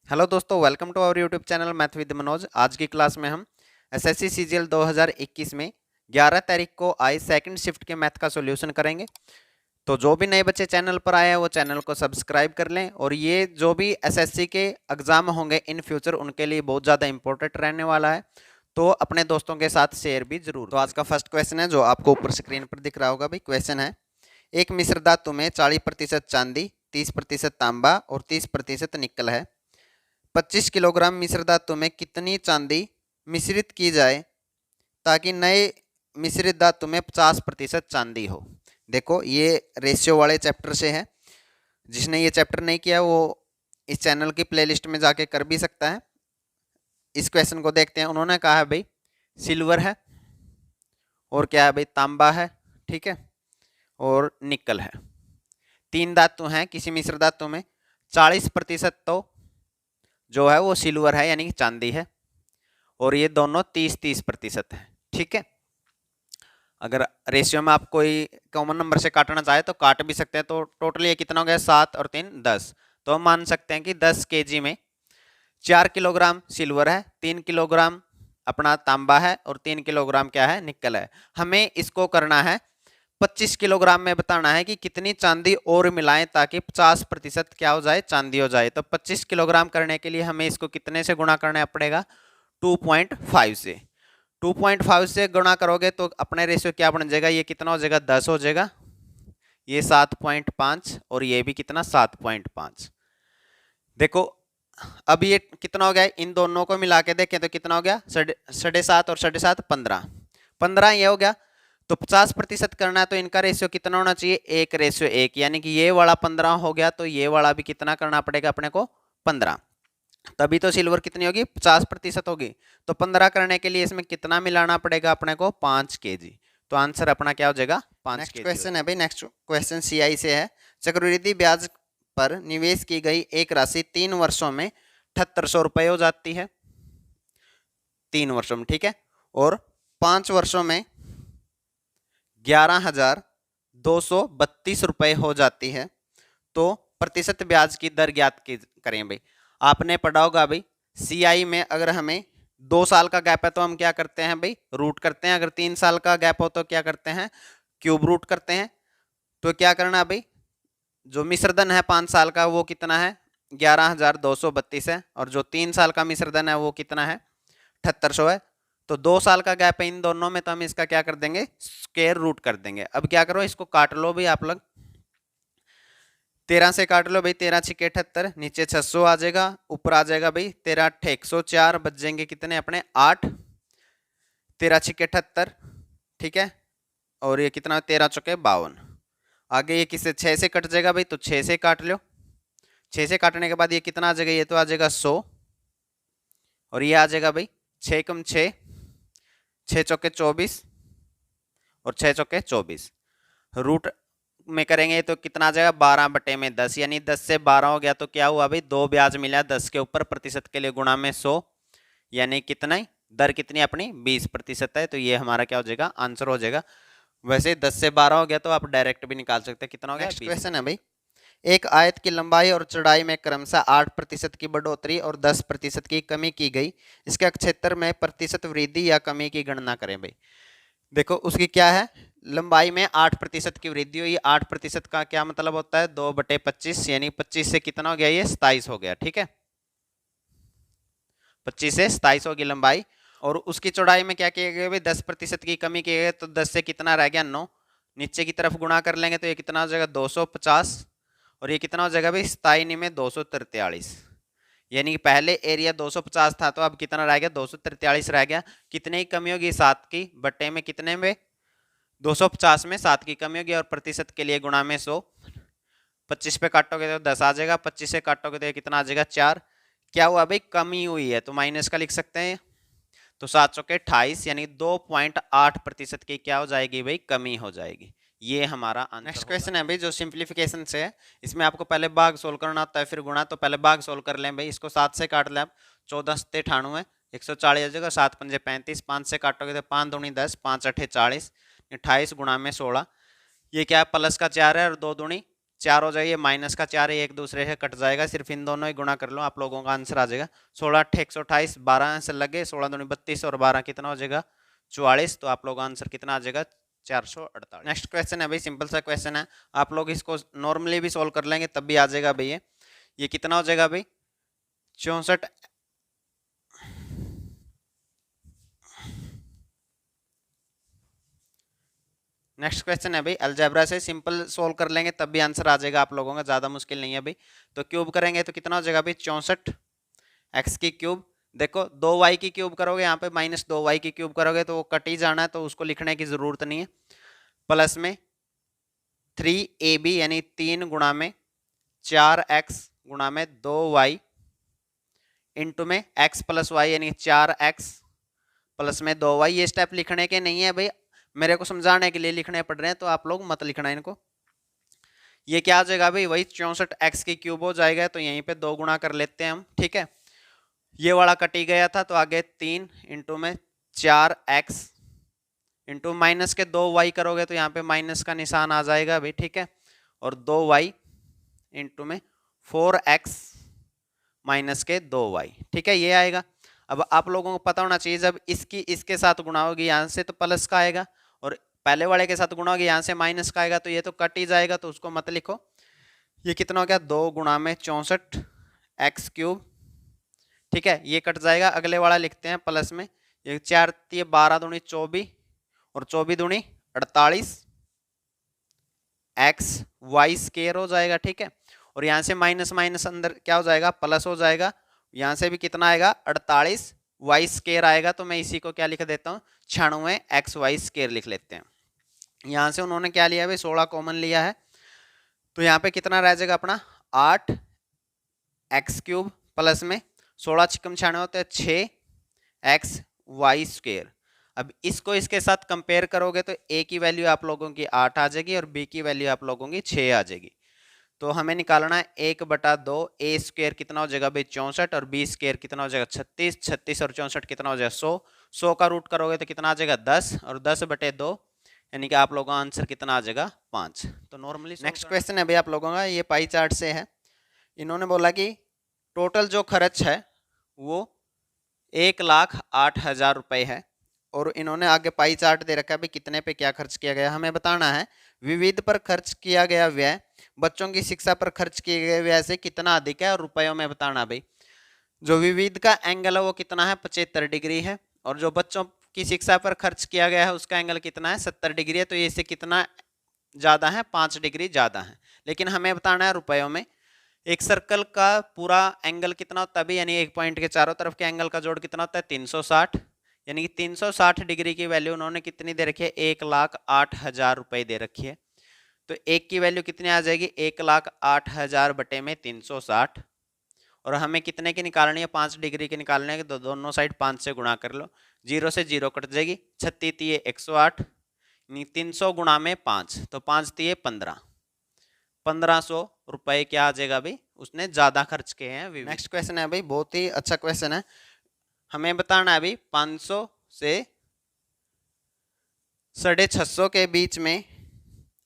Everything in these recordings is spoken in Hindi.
हेलो दोस्तों, welcome to our YouTube channel math with Manoj. आज की क्लास में हम एसएससी सीजीएल 2021 में 11 तारीख को आई सेकंड शिफ्ट के मैथ का सॉल्यूशन करेंगे। तो जो भी नए बच्चे चैनल पर आए हैं वो चैनल को सब्सक्राइब कर लें, और ये जो भी एसएससी के एग्जाम होंगे इन फ्यूचर उनके लिए बहुत ज़्यादा इंपॉर्टेंट रहने वाला है, तो अपने दोस्तों के साथ शेयर भी जरूर। तो आज का फर्स्ट क्वेश्चन है जो आपको ऊपर स्क्रीन पर दिख रहा होगा। भाई क्वेश्चन है, एक मिश्र धातु में 40% चांदी, 30% तांबा और 30% निकल है। 25 किलोग्राम मिश्र धातु में कितनी चांदी मिश्रित की जाए ताकि नए मिश्रित धातु में 50% चांदी हो। देखो ये रेशियो वाले चैप्टर से है, जिसने ये चैप्टर नहीं किया वो इस चैनल की प्लेलिस्ट में जाके कर भी सकता है। इस क्वेश्चन को देखते हैं। उन्होंने कहा है भाई सिल्वर है, और क्या है भाई तांबा है, ठीक है, और निकल है। तीन धातु हैं किसी मिश्र धातु में। 40% तो जो है वो सिल्वर है यानी कि चांदी है, और ये दोनों 30-30% है, ठीक है। अगर रेशियो में आप कोई कॉमन नंबर से काटना चाहे तो काट भी सकते हैं। तो टोटल ये कितना हो गया, 7 और 3 10। तो हम मान सकते हैं कि 10 केजी में 4 किलोग्राम सिल्वर है, 3 किलोग्राम अपना तांबा है और 3 किलोग्राम क्या है, निकल है। हमें इसको करना है 25 किलोग्राम में बताना है कि कितनी चांदी और मिलाएं ताकि 50% क्या हो जाए, चांदी हो जाए। तो 25 किलोग्राम करने के लिए हमें इसको कितने से गुणा करना पड़ेगा, 2.5 से। 2.5 से गुणा करोगे तो अपने रेशियो क्या बन जाएगा, ये कितना हो जाएगा, 10 हो जाएगा, ये 7.5 और ये भी कितना 7.5। देखो अब ये कितना हो गया, इन दोनों को मिला के देखें तो कितना हो गया, 7.5 और 7.5 15 ये हो गया। तो 50% करना है तो इनका रेशियो कितना होना चाहिए, 1:1, यानी कि ये वाला 15 हो गया तो ये वाला भी कितना करना पड़ेगा अपने को, 15। तभी तो सिल्वर कितनी होगी, 50% होगी। तो 15 करने के लिए इसमें कितना मिलाना पड़ेगा अपने को, 5 केजी। तो आंसर अपना क्या हो जाएगा, 5 केजी। क्वेश्चन है भाई, नेक्स्ट क्वेश्चन सीआई से है। चक्रवृद्धि ब्याज पर निवेश की गई एक राशि 3 वर्षों में 7800 रुपये हो जाती है, 3 वर्षों में, ठीक है, और 5 वर्षों में 11,232 रुपये हो जाती है। तो प्रतिशत ब्याज की दर ज्ञात करें। भाई आपने पढ़ा होगा भाई सीआई में अगर हमें 2 साल का गैप है तो हम क्या करते हैं भाई, रूट करते हैं। अगर 3 साल का गैप हो तो क्या करते हैं, क्यूब रूट करते हैं। तो क्या करना भाई, जो मिश्रधन है 5 साल का वो कितना है, 11,232 है, और जो 3 साल का मिश्रधन है वो कितना है, 7800 है। तो 2 साल का गैप है इन दोनों में, तो हम इसका क्या कर देंगे, स्क्वायर रूट कर देंगे। अब क्या करो, इसको काट लो भाई आप लोग, 13 से काट लो भाई, 13 छिके 78, नीचे 600 आ जाएगा, ऊपर आ जाएगा भाई 13 8 104, बच जाएंगे कितने अपने 8, 13 छिके 78, ठीक है, और ये कितना 13 चौके 52। आगे ये किससे, 6 से कट जाएगा भाई, तो 6 से काट लो। 6 से काटने के बाद ये कितना आ जाएगा, ये तो आ जाएगा 100, और ये आ जाएगा भाई 6 कम 6, 6 चौके 24 और 6 चौके 24। रूट में करेंगे तो कितना आ जाएगा, 12/10, यानी 10 से 12 हो गया। तो क्या हुआ भाई, 2 ब्याज मिला 10 के ऊपर, प्रतिशत के लिए गुणा में 100, यानी कितना, दर कितनी अपनी 20% है। तो ये हमारा क्या हो जाएगा, आंसर हो जाएगा। वैसे 10 से 12 हो गया तो आप डायरेक्ट भी निकाल सकते हैं, कितना हो गया। नेक्स्ट क्वेश्चन है भाई, एक आयत की लंबाई और चौड़ाई में क्रमशः 8% की बढ़ोतरी और 10% की कमी की गई, इसके क्षेत्र में प्रतिशत वृद्धि या कमी की गणना करें। भाई देखो उसकी क्या है, लंबाई में 8% की वृद्धि हुई। 8% का क्या मतलब होता है, 2/25, यानी 25 से कितना हो गया, ये 27 हो गया, ठीक है, 25 से 27 होगी लंबाई। और उसकी चौड़ाई में क्या किया गया भाई, 10% की कमी की गई। तो 10 से कितना रह गया, 9, नीचे की तरफ गुणा कर लेंगे तो ये कितना हो जाएगा 250, और ये कितना हो जाएगा भाई 27 में 243, यानी कि पहले एरिया 250 था तो अब कितना रह गया, 243 रह गया। कितने की कमी होगी, 7 की, बट्टे में कितने में 250 में 7 की कमी होगी, और प्रतिशत के लिए गुणा में 100। 25 पे काटोगे तो 10 आ जाएगा, 25 से काटोगे तो कितना आ जाएगा 4। क्या हुआ भाई, कमी हुई है तो माइनस का लिख सकते हैं। तो 7 चौके 28, यानी 2.8% की क्या हो जाएगी भाई, कमी हो जाएगी। ये हमारा आंसर। नेक्स्ट क्वेश्चन है भाई जो सिंप्लीफिकेशन से है, इसमें आपको पहले भाग सोल्व करना होता है फिर गुणा। तो पहले भाग सोल्व कर लें भाई, इसको 7 से काट लें आप, 14 7 98, 140 आ जाएगा, 7 पंजे 35, 5 से काटोगे तो 5 दूनी 10, 5 8 40, 28 गुणा में 16, ये क्या है प्लस का 4 है और 2 दूनी 4 हो जाएगा, माइनस का 4 एक दूसरे से कट जाएगा, सिर्फ इन दोनों ही गुणा कर लो, आप लोगों का आंसर आ जाएगा 16 8 128, 12 आंसर लगे, 16 दूनी 32 और 12 कितना हो जाएगा 44। तो आप लोगों का आंसर कितना आ जाएगा 448। नेक्स्ट क्वेश्चन है भाई, सिंपल सा क्वेश्चन है, आप लोग इसको नॉर्मली भी सोल्व कर लेंगे तब भी आ जाएगा भाई। ये कितना हो जाएगा भाई 64। नेक्स्ट क्वेश्चन है भाई, अलजेब्रा से सिंपल सोल्व कर लेंगे तब भी आंसर आ जाएगा आप लोगों का, ज्यादा मुश्किल नहीं है भाई। तो क्यूब करेंगे तो कितना हो जाएगा भाई 64 एक्स की क्यूब। देखो 2y की क्यूब करोगे, यहाँ पे -2y की क्यूब करोगे तो वो कट ही जाना है, तो उसको लिखने की जरूरत नहीं है। प्लस में 3ab यानी 3 गुणा में 4x गुणा में 2y इंटू में x प्लस वाई यानी 4x प्लस में 2y। ये स्टेप लिखने के नहीं है भाई, मेरे को समझाने के लिए लिखने पड़ रहे हैं, तो आप लोग मत लिखना इनको। ये क्या आ जाएगा भाई वही 64 एक्स की क्यूब हो जाएगा, तो यहीं पे 2 गुणा कर लेते हैं हम, ठीक है। ये वाला कटी गया था तो आगे 3 इंटू में 4x इंटू माइनस के 2y करोगे तो यहाँ पे माइनस का निशान आ जाएगा भाई, ठीक है। और 2y इंटू में 4x माइनस के 2y, ठीक है, ये आएगा। अब आप लोगों को पता होना चाहिए जब इसकी इसके साथ गुणा होगी यहाँ से तो प्लस का आएगा, और पहले वाले के साथ गुणा होगी यहाँ से माइनस का आएगा, तो ये तो कट ही जाएगा, तो उसको मत लिखो। ये कितना हो गया 2 गुणा में 64 एक्स क्यूब, ठीक है, ये कट जाएगा। अगले वाला लिखते हैं प्लस में, ये 4 12 दूनी 24 और 24 दूनी 48 एक्स वाई स्केयर हो जाएगा, ठीक है। और यहाँ से माइनस माइनस अंदर क्या हो जाएगा प्लस हो जाएगा, यहाँ से भी कितना आएगा 48 वाई स्केयर आएगा, तो मैं इसी को क्या लिख देता हूँ 96 एक्स वाई स्केयर लिख लेते हैं। यहाँ से उन्होंने क्या लिया भाई 16 कॉमन लिया है, तो यहाँ पे कितना रह जाएगा अपना 8 एक्स क्यूब प्लस में 16 छिकम 96 होते हैं 6 एक्स वाई स्क्वेयर। अब इसको इसके साथ कंपेयर करोगे तो ए की वैल्यू आप लोगों की 8 आ जाएगी और बी की वैल्यू आप लोगों की 6 आ जाएगी। तो हमें निकालना है 1/2 ए स्क्वेयर कितना हो जाएगा भाई 64 और बी स्क्वेयर कितना हो जाएगा 36, 36 और 64 कितना हो जाएगा 100, 100 का रूट करोगे तो कितना आ जाएगा 10 और 10/2 यानी कि आप लोगों का आंसर कितना आ जाएगा 5। तो नॉर्मली नेक्स्ट क्वेश्चन है भाई आप लोगों का, ये पाई चार्ट से है। इन्होंने बोला कि टोटल जो खर्च है वो 1,08,000 रुपये है, और इन्होंने आगे पाई चार्ट दे रखा है भाई कितने पे क्या खर्च किया गया। हमें बताना है विविध पर खर्च किया गया व्यय बच्चों की शिक्षा पर खर्च किए गए व्यय से कितना अधिक है, और रुपयों में बताना भाई। जो विविध का एंगल है वो कितना है 75 डिग्री है, और जो बच्चों की शिक्षा पर खर्च किया गया है उसका एंगल कितना है 70 डिग्री है, तो ये से कितना ज़्यादा है 5 डिग्री ज़्यादा है। लेकिन हमें बताना है रुपयों में। एक सर्कल का पूरा एंगल कितना होता है भाई, यानी एक पॉइंट के चारों तरफ के एंगल का जोड़ कितना होता है 360, यानी कि 360 डिग्री की वैल्यू उन्होंने कितनी दे रखी है 1,08,000 रुपये दे रखी है। तो एक की वैल्यू कितनी आ जाएगी 1,08,000 बटे में 360, और हमें कितने की निकालनी है 5 डिग्री की निकालनी है, तो दोनों साइड 5 से गुणा कर लो, 0 से 0 कट जाएगी, 36 108 300 गुणा में 5, तो 5 तिये 15, 1500 रुपए क्या आ जाएगा भाई उसने ज्यादा खर्च किए हैं। नेक्स्ट क्वेश्चन है भाई बहुत ही अच्छा क्वेश्चन है, हमें बताना है भाई 500 से 650 के बीच में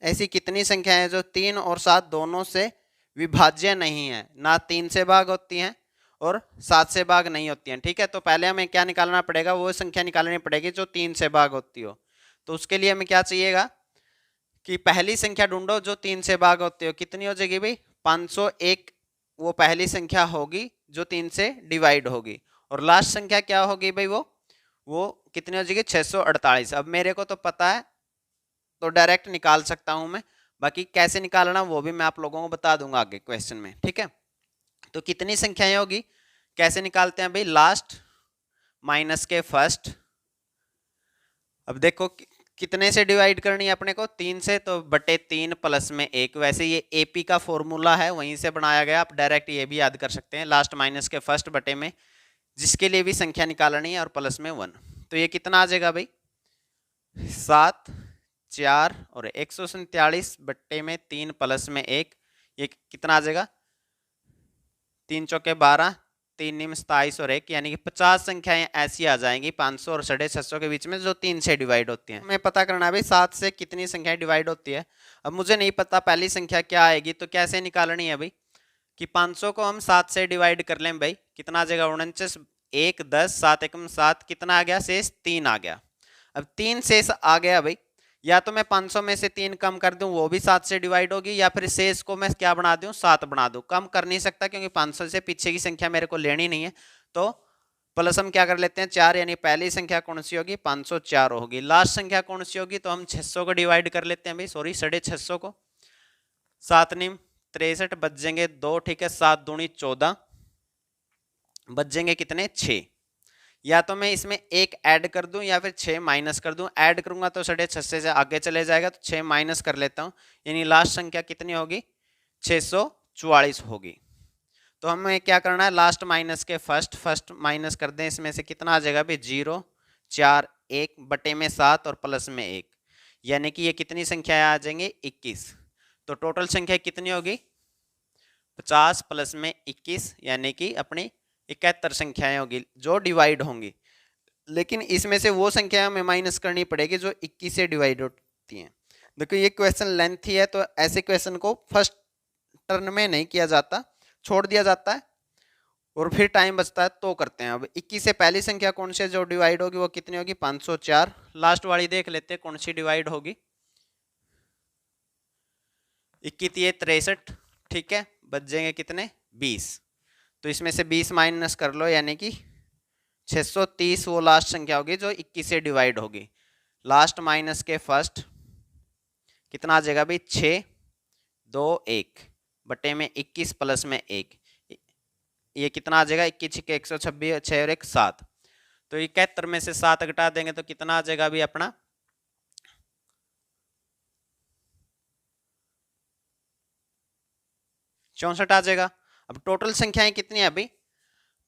ऐसी कितनी संख्या है जो 3 और 7 दोनों से विभाज्य नहीं है, ना 3 से भाग होती हैं और 7 से भाग नहीं होती हैं, ठीक है। तो पहले हमें क्या निकालना पड़ेगा, वो संख्या निकालनी पड़ेगी जो 3 से भाग होती हो। तो उसके लिए हमें क्या चाहिएगा कि पहली संख्या ढूंढो जो 3 से भाग होती हो, कितनी हो जाएगी भाई 501, वो पहली संख्या होगी जो 3 से डिवाइड होगी, और लास्ट संख्या क्या होगी भाई वो कितनी हो जाएगी 648। अब मेरे को तो पता है तो डायरेक्ट निकाल सकता हूं मैं, बाकी कैसे निकालना वो भी मैं आप लोगों को बता दूंगा आगे क्वेश्चन में, ठीक है। तो कितनी संख्याएं होगी कैसे निकालते हैं भाई, लास्ट माइनस के फर्स्ट। अब देखो कितने से डिवाइड करनी है अपने को 3 से, तो बटे 3 प्लस में 1, वैसे ये एपी का फॉर्मूला है वहीं से बनाया गया, आप डायरेक्ट ये भी याद कर सकते हैं, लास्ट माइनस के फर्स्ट बटे में जिसके लिए भी संख्या निकालनी है और प्लस में 1। तो ये कितना आ जाएगा भाई 7 4 और 147 बट्टे में 3 प्लस में 1, ये कितना आ जाएगा 3 चौके 12 3 निम 27 और 1, यानी कि 50 संख्याएं ऐसी आ जाएंगी 500 और 650 के बीच में जो 3 से डिवाइड होती हैं। हमें पता करना है भाई 7 से कितनी संख्याएं डिवाइड होती है। अब मुझे नहीं पता पहली संख्या क्या आएगी, तो कैसे निकालनी है भाई कि 500 को हम 7 से डिवाइड कर लें भाई, कितना आ जाएगा 49, 1 10, 7 एकम 7, कितना आ गया शेष 3 आ गया। अब 3 शेष आ गया भाई, या तो मैं 500 में से 3 कम कर दूं वो भी 7 से डिवाइड होगी, या फिर शेष को मैं क्या बना दूं 7 बना दूं। कम कर नहीं सकता क्योंकि 500 से पीछे की संख्या मेरे को लेनी नहीं है, तो प्लस हम क्या कर लेते हैं 4, यानी पहली संख्या कौन सी होगी 504 होगी। लास्ट संख्या कौन सी होगी, तो हम 600 को डिवाइड कर लेते हैं भाई, सॉरी 650 को, 7 निम 63 बच जाएंगे 2, ठीक है, 7 दूनी 14, बच जाएंगे कितने 6। या तो मैं इसमें 1 ऐड कर दूं या फिर 6 माइनस कर दूं। ऐड करूंगा तो 650 से आगे चले जाएगा, तो 6 माइनस कर लेता हूं, यानी लास्ट संख्या कितनी होगी 644 होगी। तो हमें क्या करना है लास्ट माइनस के फर्स्ट माइनस कर दें, इसमें से कितना आ जाएगा भाई 0 4 1 बटे में 7 और प्लस में 1, यानी कि ये कितनी संख्या आ जाएंगे 21। तो टोटल संख्या कितनी होगी 50 प्लस में 21, यानी कि अपनी 71 संख्याएं होगी जो डिवाइड होंगी। लेकिन इसमें से वो संख्या हमें माइनस करनी पड़ेगी जो 21 से डिवाइड होती हैं। देखो ये क्वेश्चन लेंथी है, तो ऐसे क्वेश्चन को फर्स्ट टर्न में नहीं किया जाता, छोड़ दिया जाता है और फिर टाइम बचता है तो करते हैं। अब 21 से पहली संख्या कौन सी जो डिवाइड होगी वो कितनी होगी 504। लास्ट वाली देख लेते हैं कौन सी डिवाइड होगी, 21 63, ठीक है, बच जाएंगे कितने 20। तो इसमें से 20 माइनस कर लो, यानी कि 630 वो लास्ट संख्या होगी जो 21 से डिवाइड होगी। लास्ट माइनस के फर्स्ट कितना आ जाएगा भाई 6 2 1 बटे में 21 प्लस में 1, ये कितना आ जाएगा 21 के 126, 6 और 1 7। तो 71 में से 7 घटा देंगे तो कितना आ जाएगा अभी अपना 64 आ जाएगा। अब टोटल संख्याएं कितनी है अभी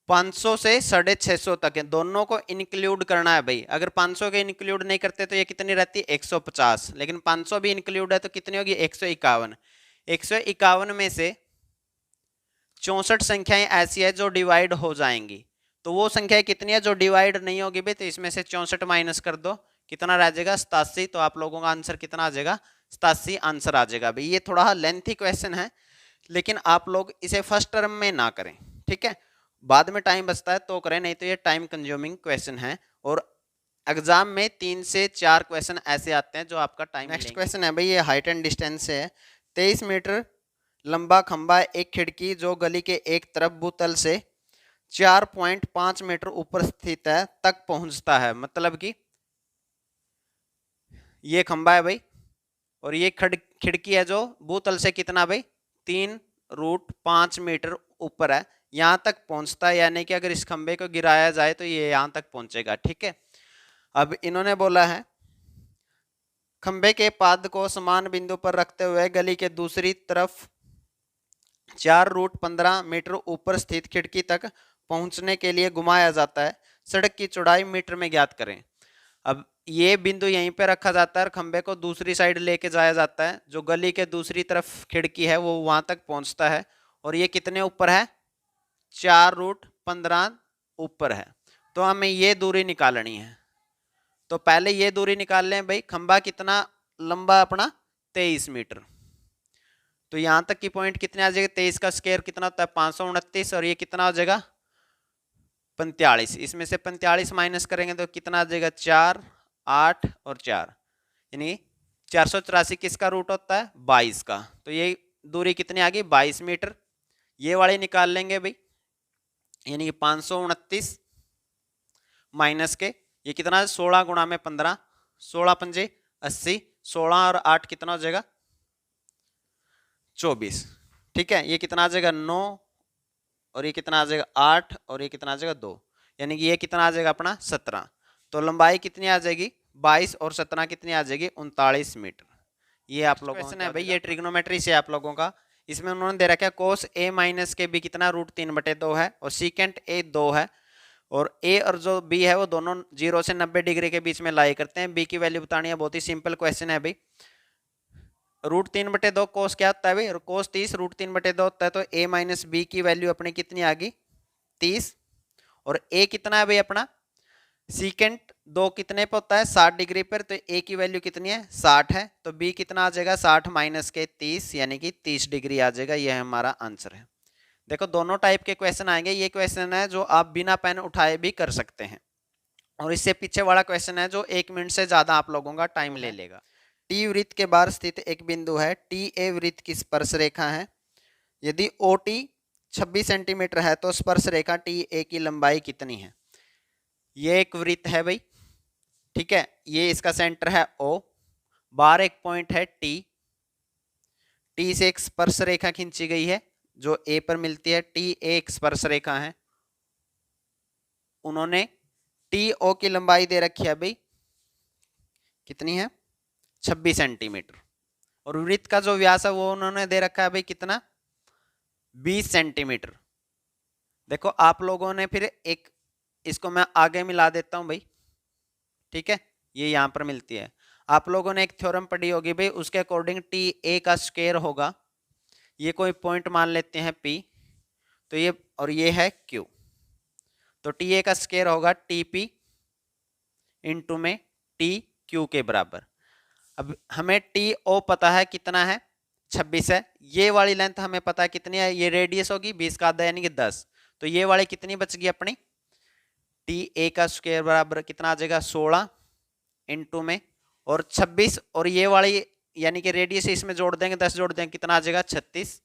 500 से 650 तक है, दोनों को इंक्लूड करना है भाई। अगर 500 के इंक्लूड नहीं करते तो ये कितनी रहती है 150, लेकिन 500 भी इंक्लूड है तो कितनी होगी 151। 151 में से 64 संख्याएं ऐसी है जो डिवाइड हो जाएंगी, तो वो संख्याएं कितनी है जो डिवाइड नहीं होगी भाई, तो इसमें से 64 माइनस कर दो, कितना रह जाएगा 87। तो आप लोगों का आंसर कितना आ जाएगा 87 आंसर आ जाएगा भाई। ये थोड़ा लेंथी क्वेश्चन है, लेकिन आप लोग इसे फर्स्ट टर्म में ना करें, ठीक है, बाद में टाइम बचता है तो करें, नहीं तो ये टाइम कंज्यूमिंग क्वेश्चन है और एग्जाम में 3 से 4 क्वेश्चन ऐसे आते हैं जो आपका टाइम। नेक्स्ट क्वेश्चन है भाई, ये हाइट एंड डिस्टेंस से है। 23 मीटर लंबा खंबा एक खिड़की जो गली के एक तरफ भूतल से 4.5 मीटर ऊपर स्थित है तक पहुंचता है। मतलब कि ये खंबा है भाई और ये खिड़की है जो भूतल से कितना भाई 3√5 मीटर ऊपर है, यहां तक पहुंचता है, यानी कि अगर इस खंबे को गिराया जाए तो ये यहां तक पहुंचेगा, ठीक है। अब इन्होंने बोला है खंबे के पाद को समान बिंदु पर रखते हुए गली के दूसरी तरफ 4√15 मीटर ऊपर स्थित खिड़की तक पहुंचने के लिए घुमाया जाता है। सड़क की चौड़ाई मीटर में ज्ञात करें। अब ये बिंदु यहीं पे रखा जाता है और खंबे को दूसरी साइड लेके जाया जाता है, जो गली के दूसरी तरफ खिड़की है वो वहां तक पहुंचता है और ये कितने ऊपर है 4√15 ऊपर है। तो हमें ये दूरी निकालनी है, तो पहले ये दूरी निकाल लें भाई। खंबा कितना लंबा अपना 23 मीटर, तो यहां तक की पॉइंट कितने आ जाएगा 23 का स्क्वायर कितना होता है 529 और ये कितना हो जाएगा 45। इसमें से 45 माइनस करेंगे तो कितना आ जाएगा 4 8 और 4, यानी 484 किसका रूट होता है 22 का। तो ये दूरी कितनी आ गई 22 मीटर। ये वाले निकाल लेंगे भाई, यानी कि 529 माइनस के ये कितना है 16 गुणा में 15, 16 पंजे 80, 16 और 8 कितना हो जाएगा 24, ठीक है। ये कितना आ जाएगा 9 और ये कितना आ जाएगा 8 और ये कितना आ जाएगा 2, यानी कि ये कितना आ जाएगा अपना 17। तो लंबाई कितनी आ जाएगी 22 और 17 कितनी आ जाएगी 39 मीटर। ये आप लोगों का है भाई, ये ट्रिग्नोमेट्री से आप लोगों का। इसमें उन्होंने दे रखा है कोस ए माइनस के बी कितना √3/2 है और सीकेंट ए 2 है और ए और जो बी है वो दोनों 0 से 90 डिग्री के बीच में लाई करते हैं। बी की वैल्यू बतानी है, बहुत ही सिंपल क्वेश्चन है भाई। √3/2 कोस क्या होता है भाई, कोस 30 √3/2 होता है, तो a माइनस बी की वैल्यू अपनी कितनी आ गई 30 और ए कितना है भाई अपना सीकेंट 2 कितने पे होता है 60 डिग्री पर, तो ए की वैल्यू कितनी है 60 है, तो बी कितना आ जाएगा 60 माइनस के 30 यानी कि 30 डिग्री आ जाएगा। यह हमारा आंसर है। देखो दोनों टाइप के क्वेश्चन आएंगे। ये क्वेश्चन है जो आप बिना पेन उठाए भी कर सकते हैं, और इससे पीछे वाला क्वेश्चन है जो 1 मिनट से ज्यादा आप लोगों का टाइम ले लेगा। टी वृत्त के बाहर स्थित एक बिंदु है, टी ए वृत्त की स्पर्श रेखा है। यदि ओ टी 26 सेंटीमीटर है तो स्पर्श रेखा टी ए की लंबाई कितनी है। ये एक वृत्त है भाई, ठीक है, ये इसका सेंटर है ओ, बाहर एक पॉइंट है टी, टी से एक स्पर्श रेखा खींची गई है जो ए पर मिलती है। टी ए एक स्पर्श रेखा है, उन्होंने टी ओ की लंबाई दे रखी है भाई कितनी है 26 सेंटीमीटर, और वृत्त का जो व्यास है वो उन्होंने दे रखा है भाई कितना 20 सेंटीमीटर। देखो आप लोगों ने फिर एक इसको मैं आगे मिला देता हूं भाई, ठीक है, ये यहां पर मिलती है। आप लोगों ने एक थ्योरम पढ़ी होगी भाई, उसके अकॉर्डिंग टी ए का स्क्वायर होगा, ये कोई पॉइंट मान लेते हैं पी, तो ये और ये है क्यू, तो टी ए का स्क्वायर होगा टी पी इंटू में टी क्यू के बराबर। अब हमें टी ओ पता है कितना है 26 है, ये वाली लेंथ हमें पता है कितनी है, ये रेडियस होगी 20 का आधा यानी कि 10, तो ये वाली कितनी बच गई अपनी टी ए का स्क्वायर बराबर कितना आ जाएगा 16 इंटू में और 26, और ये वाली यानी कि रेडियस इसमें जोड़ देंगे 10 जोड़ देंगे कितना आ जाएगा 36,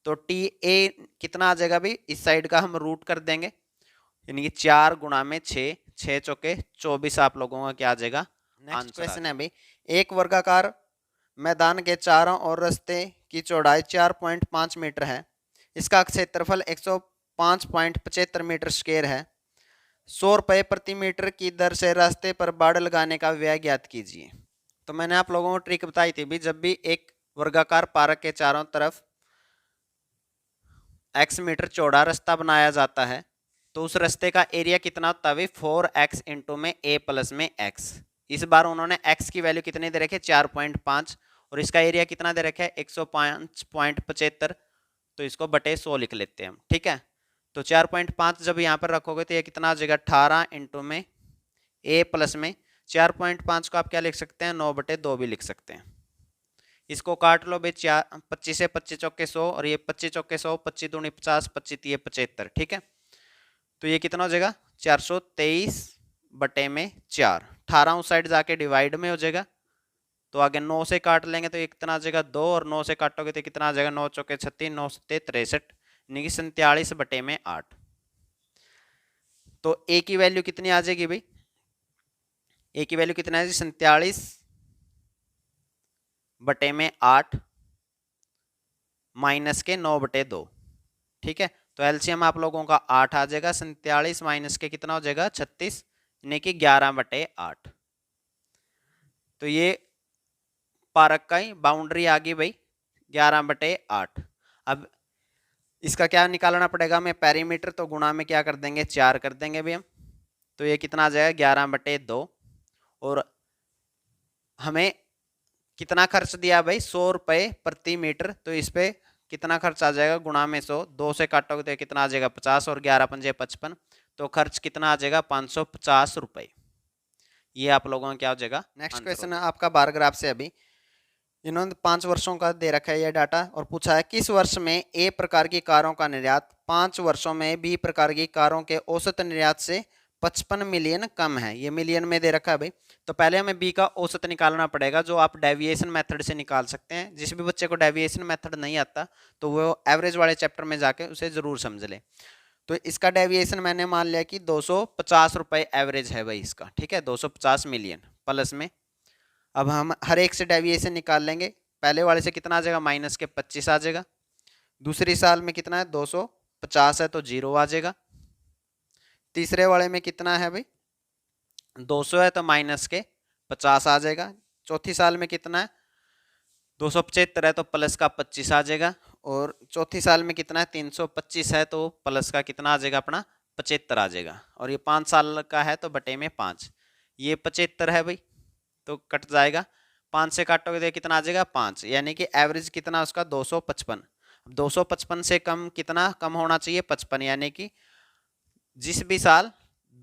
तो टी ए कितना आ जाएगा भाई इस साइड का हम रूट कर देंगे यानी कि 4 गुणा में 6, 6 चौके 24 आप लोगों का क्या आ जाएगा। नेक्स्ट क्वेश्चन है भाई, एक वर्गाकार मैदान के चारों ओर रास्ते की चौड़ाई 4.5 मीटर है, इसका क्षेत्रफल 105.75 मीटर स्क्वायर है, 100 रुपये प्रति मीटर की दर से रास्ते पर बाड़ लगाने का व्यय ज्ञात कीजिए। तो मैंने आप लोगों को ट्रिक बताई थी भी, जब भी एक वर्गाकार पार्क के चारों तरफ x मीटर चौड़ा रास्ता बनाया जाता है तो उस रास्ते का एरिया कितना होता है 4x इंटू में a प्लस में x। इस बार उन्होंने x की वैल्यू कितने दे रखे 4.5 और इसका एरिया कितना दे रखा है 105.75, तो इसको बटे 100 लिख लेते हैं हम, ठीक है। तो 4.5 जब यहाँ पर रखोगे तो ये कितना आ जाएगा 18 इंटू में a प्लस में 4.5 को आप क्या लिख सकते हैं 9/2 भी लिख सकते हैं। इसको काट लो भाई 25 से 25 चौके 100 और ये 25 चौके 100, 25 दूनी 50, 25 तीय 75, ठीक है। तो ये कितना हो जाएगा 423/4, 18 उस साइड जाके डिवाइड में हो जाएगा, तो आगे 9 से काट लेंगे तो ये कितना आ जाएगा 2 और 9 से काटोगे तो कितना आ जाएगा 9 चौके 36, 9 सत्ते 63 यानी कि 47/8। तो ए की वैल्यू कितनी आ जाएगी भाई, ए की वैल्यू कितना है 47/8 माइनस के 9/2, ठीक है। तो एलसीएम आप लोगों का 8 आ जाएगा, 47 माइनस के कितना हो जाएगा 36 यानी कि 11/8। तो ये पार्क का ही बाउंड्री आ गई भाई 11/8। अब इसका क्या निकालना पड़ेगा हमें पेरीमीटर, तो गुणा में क्या कर देंगे 4 कर देंगे भाई हम, तो ये कितना आ जाएगा 11/2 और हमें कितना खर्च दिया भाई 100 रुपये प्रति मीटर, तो इस पे कितना खर्च आ जाएगा गुणा में 100, 2 से काटोगे तो कितना आ जाएगा 50 और 11 पंजे 55, तो खर्च कितना आ जाएगा 550 रुपये। ये आप लोगों का क्या हो जाएगा। नेक्स्ट क्वेश्चन है आपका बार ग्राफ से, अभी इन्होंने 5 वर्षों का दे रखा है ये डाटा और पूछा है किस वर्ष में ए प्रकार की कारों का निर्यात 5 वर्षों में बी प्रकार की कारों के औसत निर्यात से 55 मिलियन कम है। ये मिलियन में दे रखा है भाई, तो पहले हमें बी का औसत निकालना पड़ेगा जो आप डेविएशन मेथड से निकाल सकते हैं। जिस भी बच्चे को डेविएशन मेथड नहीं आता तो वो एवरेज वाले चैप्टर में जाके उसे जरूर समझ ले। तो इसका डेविएशन मैंने मान लिया कि 250 रुपये एवरेज है भाई इसका, ठीक है, 250 मिलियन प्लस में। अब हम हर एक से डेविएशन निकाल लेंगे, पहले वाले से कितना आ जाएगा माइनस के 25 आ जाएगा, दूसरी साल में कितना है 250 है तो 0 आ जाएगा, तीसरे वाले में कितना है भाई 200 है तो माइनस के 50 आ जाएगा, चौथी साल में कितना है 275 है तो प्लस का 25 आ जाएगा, और चौथी साल में कितना है 325 है तो प्लस का कितना आ जाएगा अपना 75 आ जाएगा, और ये 5 साल का है तो बटे में 5, ये 75 है भाई तो कट जाएगा, 5 से काटोगे तो कितना आ जाएगा 5, यानी कि एवरेज कितना उसका 255। 255 से कम कितना कम होना चाहिए 55, यानी कि जिस भी साल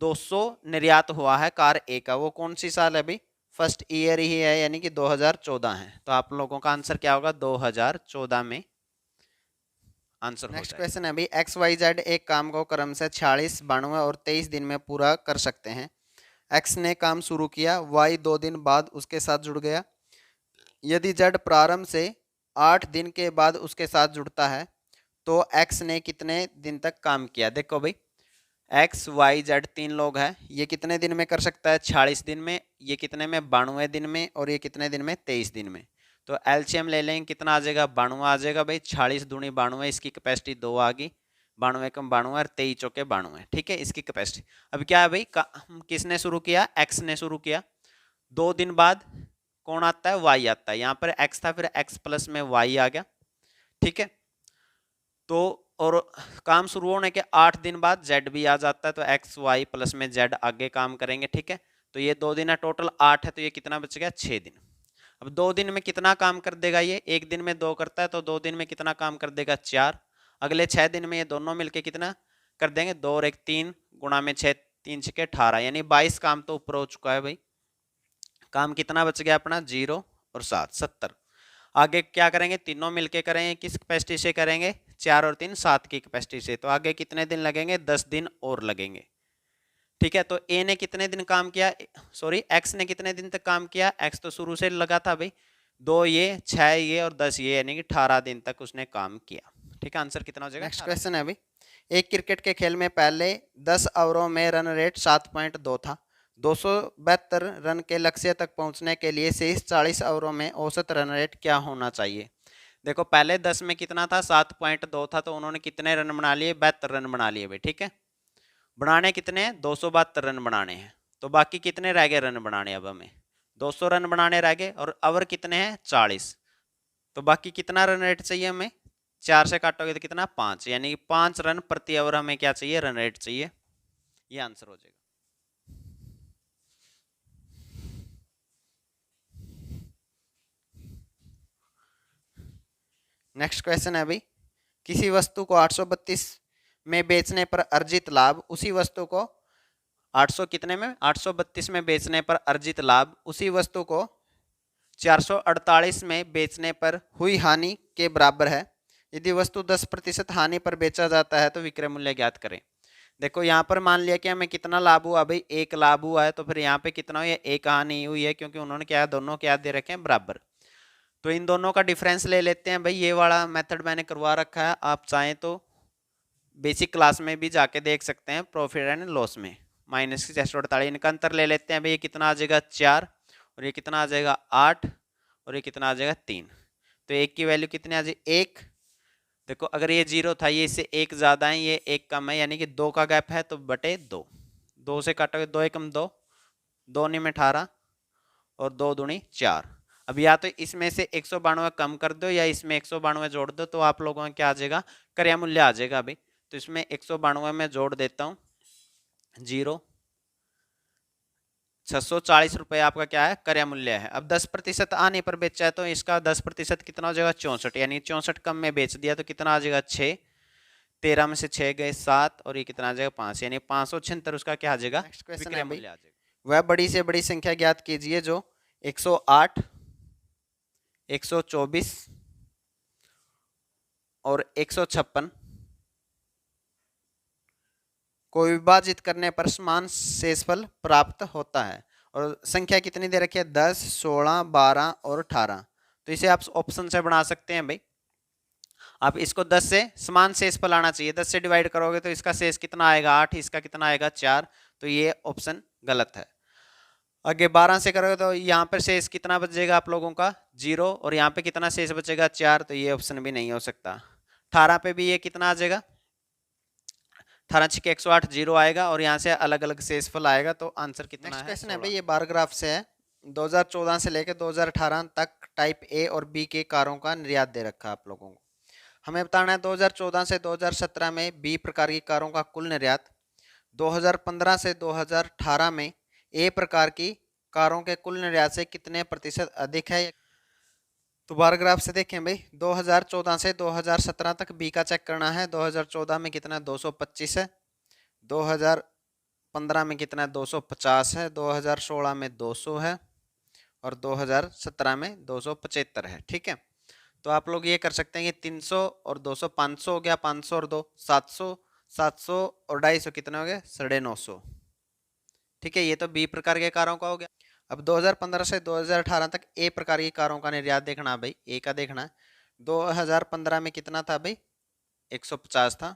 200 निर्यात हुआ है कार ए का, वो कौन सी साल है भाई? फर्स्ट ईयर ही है, यानी कि 2014 है। तो आप लोगों का आंसर क्या होगा? 2014 में आंसर हो नेक्स्ट जाएगा। क्वेश्चन है अभी, एक्स वाई जेड एक काम को क्रम से 46, 92 और 23 दिन में पूरा कर सकते हैं। एक्स ने काम शुरू किया, वाई 2 दिन बाद उसके साथ जुड़ गया। यदि जेड प्रारंभ से 8 दिन के बाद उसके साथ जुड़ता है तो एक्स ने कितने दिन तक काम किया? देखो भाई, एक्स वाई जेड 3 लोग हैं, ये कितने दिन में कर सकता है? 46 दिन में, ये कितने में? 92 दिन में, और ये कितने दिन में? 23 दिन में। तो एलसीएम ले लेंगे, कितना आ जाएगा? 92 आ जाएगा भाई। 46 दूनी 92, इसकी कैपेसिटी 2 आ गई। 92 कम 92 और 23 चौके 92, ठीक है इसकी कैपेसिटी। अब क्या है भाई, किसने शुरू किया? एक्स ने शुरू किया। 2 दिन बाद कौन आता है? वाई आता है। यहाँ पर एक्स था, फिर एक्स प्लस में वाई आ गया, ठीक है। तो और काम शुरू होने के 8 दिन बाद जेड भी आ जाता है, तो एक्स वाई प्लस में जेड आगे काम करेंगे, ठीक है। तो ये 2 दिन है, टोटल 8 है, तो ये कितना बच गया? 6 दिन। अब 2 दिन में कितना काम कर देगा? ये 1 दिन में 2 करता है, तो 2 दिन में कितना काम कर देगा? 4। अगले 6 दिन में ये दोनों मिलके कितना कर देंगे? 2 और 1 3 गुणा में 6, 3 6 18, यानी 22 काम तो ऊपर हो चुका है भाई। काम कितना बच गया अपना? 0 और 7, 70। आगे क्या करेंगे? तीनों मिलके करेंगे, किस कैपेसिटी से करेंगे? 4 और 3 7 की कैपेसिटी से। तो आगे कितने दिन लगेंगे? 10 दिन और लगेंगे, ठीक है। तो ए ने कितने दिन काम किया? सॉरी, एक्स ने कितने दिन तक काम किया? एक्स तो शुरू से लगा था भाई। 2 ये, 6 ये और 10 ये, यानी कि 18 दिन तक उसने काम किया, ठीक है। आंसर कितना हो जाएगा? नेक्स्ट क्वेश्चन है अभी, एक क्रिकेट के खेल में पहले 10 ओवरों में रन रेट 7.2 था। 272 रन के लक्ष्य तक पहुंचने के लिए शेष 40 ओवरों में औसत रन रेट क्या होना चाहिए? देखो, पहले 10 में कितना था? 7.2 था, तो उन्होंने कितने रन बना लिए? 72 रन बना लिए भाई, ठीक है। बनाने कितने हैं? 272 रन बनाने हैं। तो बाकी कितने रह गए रन बनाने? अब हमें 200 रन बनाने रह गए, और ओवर कितने हैं? 40। तो बाकी कितना रन रेट चाहिए हमें? 4 से काटोगे तो कितना? 5, यानी कि 5 रन प्रति ओवर हमें क्या चाहिए? रन रेट चाहिए। ये आंसर हो जाएगा। नेक्स्ट क्वेश्चन है अभी, किसी वस्तु को 832 में बेचने पर अर्जित लाभ उसी वस्तु को 800 कितने में? 832 में बेचने पर अर्जित लाभ उसी वस्तु को 448 में बेचने पर हुई हानि के बराबर है। यदि वस्तु 10% हानि पर बेचा जाता है तो विक्रय मूल्य ज्ञात करें। देखो, यहाँ पर मान लिया कि हमें कितना लाभ हुआ भाई? 1 लाभ हुआ है, तो फिर यहाँ पे कितना हुआ? 1 हानि हुई है, क्योंकि उन्होंने क्या, दोनों क्या दे रखे हैं? बराबर। तो इन दोनों का डिफरेंस ले लेते हैं भाई। ये वाला मेथड मैंने करवा रखा है, आप चाहें तो बेसिक क्लास में भी जाके देख सकते हैं, प्रॉफिट एंड लॉस में। माइनस की 648, इनका अंतर ले लेते हैं भाई। ये कितना आ जाएगा? 4, और ये कितना आ जाएगा? 8, और ये कितना आ जाएगा? 3। तो 1 की वैल्यू कितनी आ जाएगी? 1। देखो, अगर ये 0 था, ये इससे 1 ज्यादा है, ये 1 कम है, यानी कि 2 का गैप है, तो बटे 2। 2 से काटोगे 2 एकम 2, 2 नी में 18, और 2 दूनी 4। अब या तो इसमें से 192 कम कर दो, या इसमें 192 जोड़ दो, तो आप लोगों में क्या आ जाएगा? क्रय मूल्य आ जाएगा अभी। तो इसमें 192 में जोड़ देता हूँ, 0। 640 रुपये आपका क्या है? क्रय मूल्य है। अब 10% आने पर बेचा है, तो इसका 10% कितना हो जाएगा? 64, यानी 64 कम में बेच दिया, तो कितना आ जाएगा? 6। 13 में से 6 गए 7, और ये कितना आ जाएगा? 5, यानी 576 उसका क्या आ जाएगा? नेक्स्ट क्वेश्चन विक्रय है भाई, मूल्य आ जाएगा। वह बड़ी से बड़ी संख्या ज्ञात कीजिए जो 108, 124 और 156 को विभाजित करने पर समान शेषफल प्राप्त होता है। और संख्या कितनी दे रखी है? 10, 16, 12 और 18। तो इसे आप ऑप्शन से बना सकते हैं भाई। आप इसको 10 से समान शेषफल आना चाहिए, 10 से डिवाइड करोगे तो इसका शेष कितना आएगा? 8, इसका कितना आएगा? 4। तो ये ऑप्शन गलत है। आगे 12 से करोगे तो यहाँ पर शेष कितना बचेगा आप लोगों का? 0, और यहाँ पे कितना शेष बचेगा? 4। तो ये ऑप्शन भी नहीं हो सकता। 18 पे भी ये कितना आ जाएगा? 18 6 108, 0 आएगा, और यहाँ से अलग अलग शेषफल आएगा। तो आंसर कितना है? क्वेश्चन है भाई, ये बार ग्राफ से है। 2014 से लेकर 2018 तक टाइप ए और बी के कारों का निर्यात दे रखा है आप लोगों को। हमें बताना है 2014 से 2017 में बी प्रकार की कारों का कुल निर्यात, 2015 से 2018 में ए प्रकार की कारों के कुल निर्यात से कितने प्रतिशत अधिक है। तो बार ग्राफ से देखें भाई, 2014 से 2017 तक बी का चेक करना है। 2014 में कितना? 225 है। 2015 में कितना है 250 है, 2016 में 200 है और 2017 में 275 है। ठीक है, तो आप लोग ये कर सकते हैं कि 300 और 200 500 हो गया, 500 और 2 700, 700 और 250 कितने हो गए 950। ठीक है, ये तो बी प्रकार के कारों का हो गया। अब 2015 से 2018 तक ए प्रकार की कारों का निर्यात देखना है भाई, ए का देखना है। 2015 में कितना था भाई 150 था,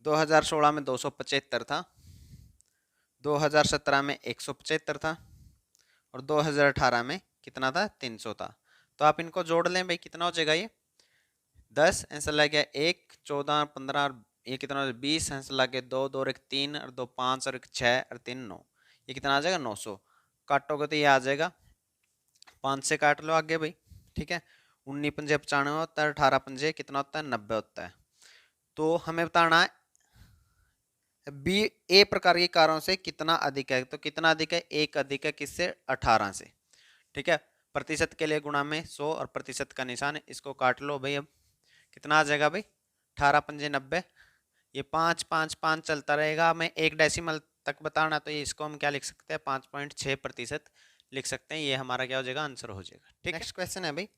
2016 में 275 था, 2017 में 175 था और 2018 में कितना था 300 था। तो आप इनको जोड़ लें भाई, कितना हो जाएगा ये 10 आंसर लग गया 1, 14, 15 और ये कितना 20 आंसर लग गया 2, 2 और 1 3 और 2 5 और 1 6 और 3 9। ये कितना आ जाएगा 900। काटोगे तो ये आ जाएगा 5 से काट लो आगे भाई। ठीक है, 19 पंजे 95 होता है, 18 पंजे कितना होता है 90 होता है। तो हमें बताना है बी ए प्रकार की कारों से कितना अधिक है। तो कितना अधिक है, एक अधिक है किससे 18 से। ठीक है, प्रतिशत के लिए गुणा में 100 और प्रतिशत का निशान है, इसको काट लो भाई। अब कितना आ जाएगा भाई 18 पंजे 90, ये 5 5 5 चलता रहेगा। हमें एक डेसिमल तक बताना तो ये इसको हम क्या लिख सकते हैं 5.6% लिख सकते हैं। ये हमारा क्या हो जाएगा आंसर हो जाएगा। ठीक है, नेक्स्ट क्वेश्चन है भाई,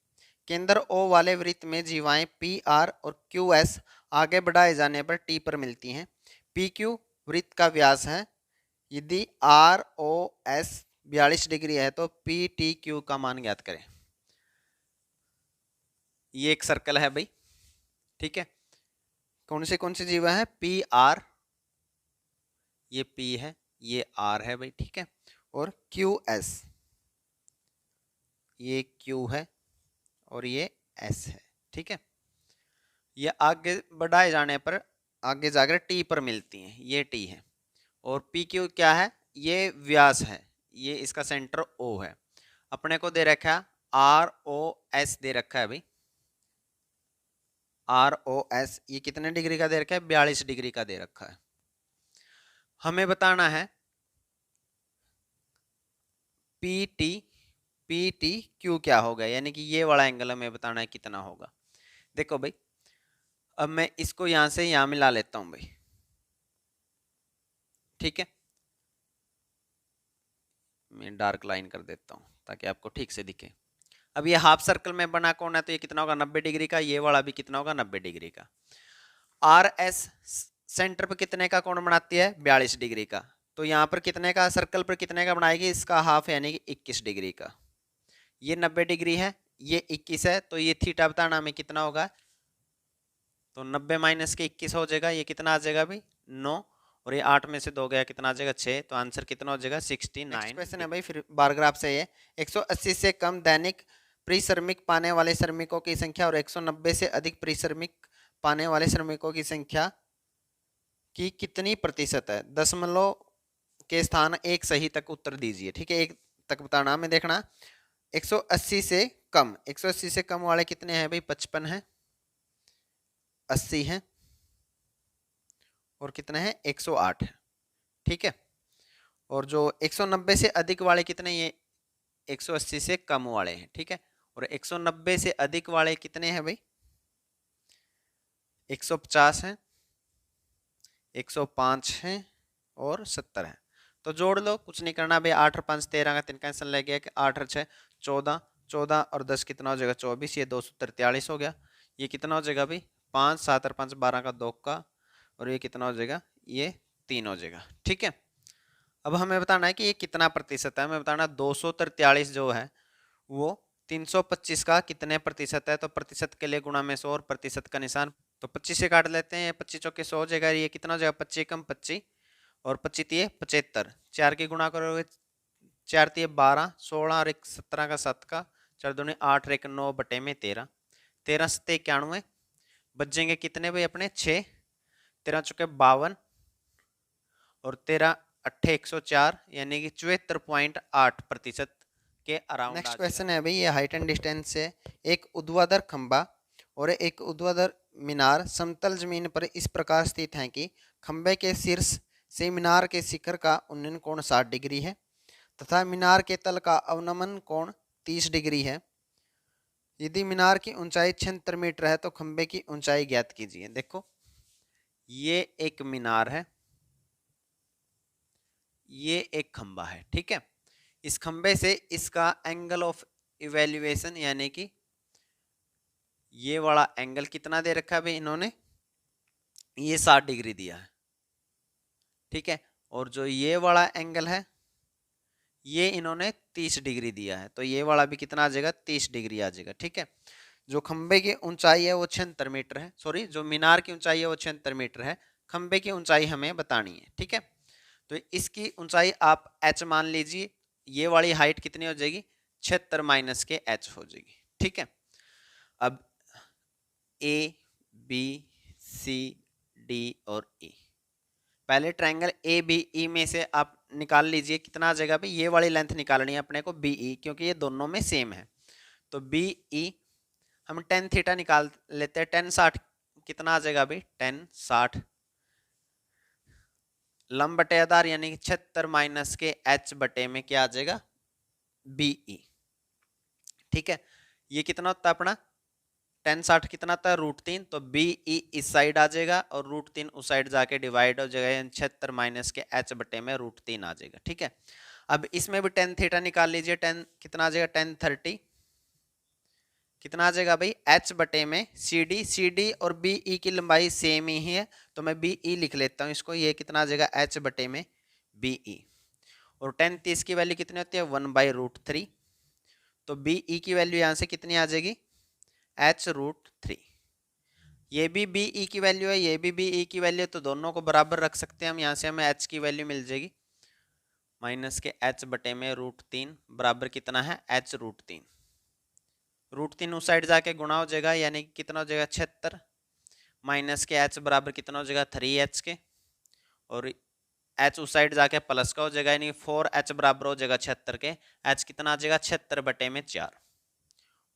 केंद्र ओ वाले वृत्त में जीवाएं पी आर और क्यू एस आगे बढ़ाए जाने पर टी पर मिलती हैं। पी क्यू वृत्त का व्यास है, यदि आर ओ एस 42 डिग्री है तो पी टी क्यू का मान ज्ञात करें। ये एक सर्कल है भाई। ठीक है, कौन सी जीवा है पी आर, ये पी है, ये आर है भाई। ठीक है, और क्यू एस, ये क्यू है और ये एस है। ठीक है, ये आगे बढ़ाए जाने पर आगे जाकर टी पर मिलती हैं, ये टी है। और पी क्यू क्या है, ये व्यास है, ये इसका सेंटर ओ है। अपने को दे रखा है आर ओ एस दे रखा है भाई, आर ओ एस ये कितने डिग्री का दे रखा है 42 डिग्री का दे रखा है। हमें बताना है पी टी क्यू क्या होगा, यानी कि ये वाला एंगल हमें बताना है कितना होगा। देखो भाई, अब मैं इसको यहां से यहां मिला लेता हूं भाई। ठीक है, मैं डार्क लाइन कर देता हूं ताकि आपको ठीक से दिखे। अब ये हाफ सर्कल में बना कौन है, तो ये कितना होगा 90 डिग्री का, ये वाला भी कितना होगा 90 डिग्री का। आर एस सेंटर पर कितने का कोण बनाती है 42 डिग्री का। तो यहाँ पर कितने का सर्कल पर कितने का बनाएगी, इसका हाफ यानी कि 21 डिग्री का। ये 90 डिग्री है, ये 21 है, तो ये थीटा बताना हमें कितना होगा। तो 90 माइनस के 21 हो जाएगा, ये कितना आ जाएगा भाई 9 और ये 8 में से 2 गया कितना आ जाएगा 6। तो आंसर कितना हो जाएगा 69। क्वेश्चन है भाई फिर बार ग्राफ से, ये 180 से कम दैनिक परिश्रमिक पाने वाले श्रमिकों की संख्या और 190 से अधिक परिश्रमिक पाने वाले श्रमिकों की संख्या की कितनी प्रतिशत है। दशमलव के स्थान एक सही तक उत्तर दीजिए। ठीक है, एक तक बताना हमें देखना। 180 से कम, 180 से कम वाले कितने हैं भाई 55 है, 80 है और कितने हैं 108 है। ठीक है, और जो 190 से अधिक वाले कितने, ये 180 से कम वाले हैं। ठीक है, और 190 से अधिक वाले कितने हैं भाई 150 है, 105 है और 70 है। तो जोड़ लो, कुछ नहीं करना भाई। 8 और 5 13 का 3 का आंसर लग गया कि 8 और 6 14, 14 और 10 कितना हो जाएगा 24, ये 243 हो गया। ये कितना हो जाएगा भाई 5, 7 और 5 12 का 2 का, और ये कितना हो जाएगा ये 3 हो जाएगा। ठीक है, अब हमें बताना है कि ये कितना प्रतिशत है। हमें बताना 243 जो है वो 325 का कितने प्रतिशत है। तो प्रतिशत के लिए गुणा में 100 और प्रतिशत का निशान, तो 25 से काट लेते हैं, 25 चौके 100 हो जाएगा। ये कितना हो जाएगा 25 कम 25 और 25 तिये 75, 4 की गुणा करोगे 4 तिये 12, 16 और 1 17 का 7 का, 4 दूनी 8 और 1 9 बटे में 13, 13 सत्ते 91, बचेंगे कितने भाई अपने 6, 13 चौके 52 और 13 अट्ठे 104, यानी कि 74.8% के अराउंड। नेक्स्ट क्वेश्चन है भाई, ये हाइट एंड डिस्टेंस से एक ऊर्ध्वाधर खंबा और एक ऊर्ध्वाधर मीनार समतल जमीन पर इस प्रकार स्थित हैं कि खंबे के शीर्ष से मीनार के शिखर का उन्नयन कोण 60 डिग्री है तथा मीनार के तल का अवनमन कोण 30 डिग्री है। यदि मीनार की ऊंचाई 76 मीटर है तो खंबे की ऊंचाई ज्ञात कीजिए। देखो, ये एक मीनार है, ये एक खंबा है, ठीक है। इस खंबे से इसका एंगल ऑफ इवेल्युएशन यानी कि ये वाला एंगल कितना दे रखा है भाई इन्होंने, ये 60 डिग्री दिया है, ठीक है। और जो ये वाला एंगल है ये इन्होंने 30 डिग्री दिया है, तो ये वाला भी कितना आ जाएगा, 30 डिग्री आ जाएगा, ठीक है। जो खंबे की ऊंचाई है वो 76 मीटर है, सॉरी जो मीनार की ऊंचाई है वो 76 मीटर है, खंबे की ऊंचाई हमें बतानी है, ठीक है। तो इसकी ऊंचाई आप h मान लीजिए, ये वाली हाइट कितनी हो जाएगी, 76 माइनस के h हो जाएगी, ठीक है। अब A B C D और E, पहले ट्रायंगल ए बी ई में से आप निकाल लीजिए कितना आ जाएगा भाई, ये वाली लेंथ निकालनी है अपने को बी ई, क्योंकि ये दोनों में सेम है। तो बी ई हम टेन थीटा निकाल लेते हैं, 1060 कितना आ जाएगा भाई, 1060 लंब बटे आधार यानी कि 76 माइनस के एच बटे में क्या आ जाएगा, बी ई, ठीक है। ये कितना होता है अपना 1060 कितना था, √3, तो बी ई इस साइड आ जाएगा और √3 उस साइड जाके डिवाइड हो जाएगा, 76 माइनस के एच बटे में √3 आ जाएगा, ठीक है। अब इसमें भी 10 थीटा निकाल लीजिए, 10 कितना आ जाएगा, 1030 कितना आ जाएगा भाई, एच बटे में सी डी और बी ई की लंबाई सेम ही है, तो मैं बी ई लिख लेता हूँ इसको, ये कितना आ जाएगा एच बटे में बी ई। और 1030 की वैल्यू कितनी होती है, 1/√3, तो बी ई की वैल्यू यहाँ से कितनी आ जाएगी, h√3। ये भी बी ई की वैल्यू है, ये भी बी ई की वैल्यू है, तो दोनों को बराबर रख सकते हैं हम, यहाँ से हमें h की वैल्यू मिल जाएगी माइनस के h बटे में √3 बराबर कितना है, h√3, √3 उस साइड जाके गुणा हो जाएगा, यानी कि कितना हो जाएगा 76 माइनस के h बराबर कितना हो जाएगा 3h के, और h उस साइड जाके प्लस का हो जाएगा, यानी 4h बराबर हो जाएगा 76 के, h कितना आ जाएगा 76 बटे में 4,